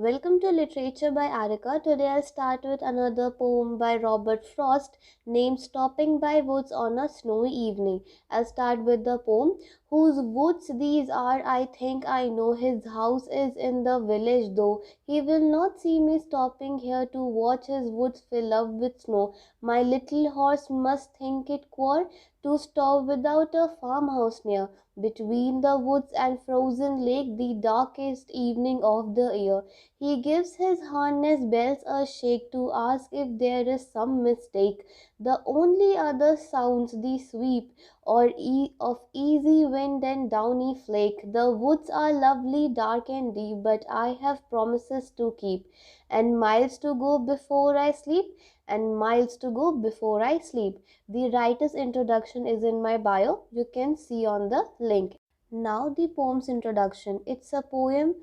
Welcome to Literature by Arika. Today I'll start with another poem by Robert Frost named Stopping by Woods on a Snowy Evening. I'll start with the poem. Whose woods these are, I think I know. His house is in the village, though he will not see me stopping here to watch his woods fill up with snow. My little horse must think it queer to stop without a farmhouse near. Between the woods and frozen lake, the darkest evening of the year. He gives his harness bells a shake to ask if there is some mistake. The only other sounds the sweep of easy wind and downy flake. The woods are lovely, dark and deep, but I have promises to keep, and miles to go before I sleep, and miles to go before I sleep. The writer's introduction is in my bio. You can see on the link. Now the poem's introduction. It's a poem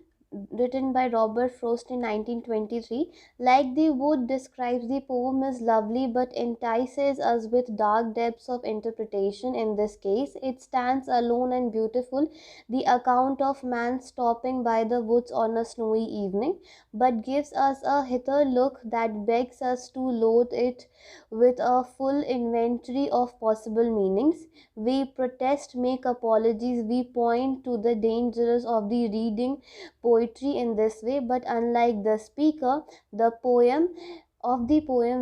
written by Robert Frost in 1923. Like the wood describes, the poem is lovely but entices us with dark depths of interpretation. In this case, it stands alone and beautiful, the account of man stopping by the woods on a snowy evening, but gives us a hither look that begs us to load it with a full inventory of possible meanings. We protest, make apologies, we point to the dangers of the reading poetry in this way, but unlike the speaker, the poem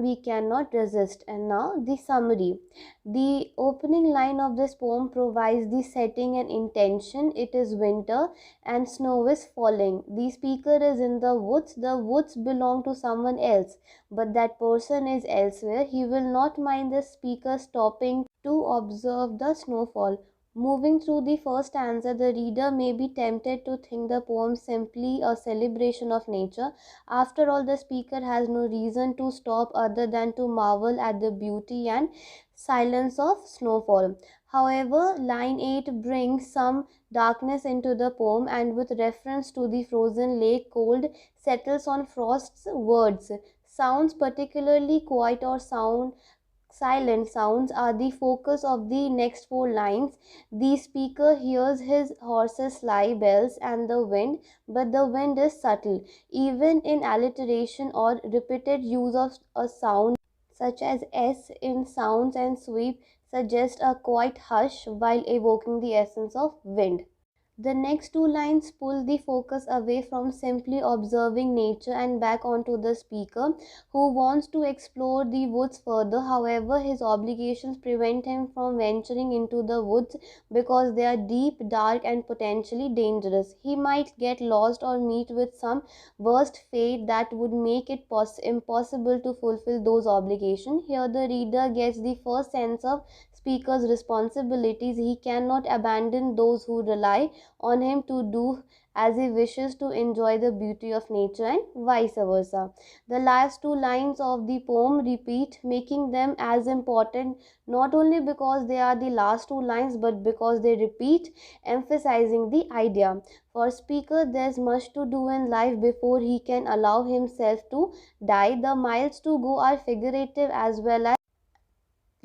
we cannot resist. And now the summary. The opening line of this poem provides the setting and intention. It is winter and snow is falling. The speaker is in the woods. The woods belong to someone else, but that person is elsewhere. He will not mind the speaker stopping to observe the snowfall. Moving through the first stanza, the reader may be tempted to think the poem simply a celebration of nature. After all, the speaker has no reason to stop other than to marvel at the beauty and silence of snowfall. However, line 8 brings some darkness into the poem, and with reference to the frozen lake, cold settles on Frost's words. Sounds, particularly quiet or silent sounds, are the focus of the next four lines. The speaker hears his horse's sleigh bells and the wind, but the wind is subtle. Even in alliteration or repeated use of a sound such as S in sounds and sweep suggests a quiet hush while evoking the essence of wind. The next two lines pull the focus away from simply observing nature and back onto the speaker, who wants to explore the woods further. However, his obligations prevent him from venturing into the woods because they are deep, dark, and potentially dangerous. He might get lost or meet with some worst fate that would make it impossible to fulfill those obligations. Here, the reader gets the first sense of speaker's responsibilities. He cannot abandon those who rely on him to do as he wishes to enjoy the beauty of nature, and vice versa. The last two lines of the poem repeat, making them as important not only because they are the last two lines but because they repeat, emphasizing the idea. For speaker, there's much to do in life before he can allow himself to die. The miles to go are figurative as well as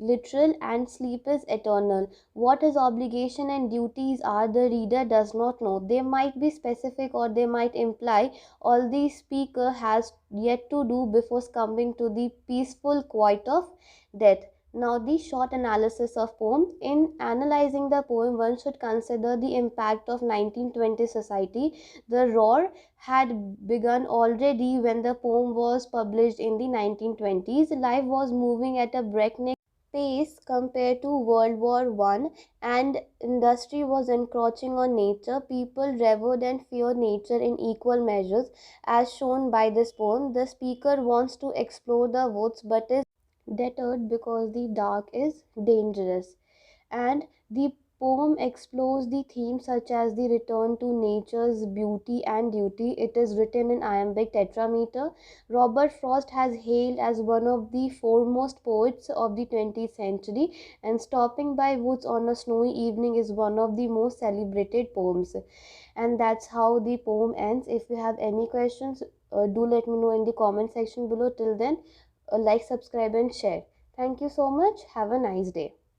literal, and sleep is eternal. What his obligation and duties are, the reader does not know. They might be specific or they might imply all the speaker has yet to do before succumbing to the peaceful quiet of death. Now the short analysis of poem. In analyzing the poem, one should consider the impact of 1920 society. The roar had begun already when the poem was published in the 1920s. Life was moving at a breakneck pace compared to World War One, and industry was encroaching on nature. People revered and feared nature in equal measures, as shown by this poem. The speaker wants to explore the woods but is deterred because the dark is dangerous. And the poem explores the themes such as the return to nature's beauty and duty. It is written in iambic tetrameter. Robert Frost has hailed as one of the foremost poets of the 20th century, and Stopping by Woods on a Snowy Evening is one of the most celebrated poems. And that's how the poem ends. If you have any questions, do let me know in the comment section below. Till then, like, subscribe and share. Thank you so much. Have a nice day.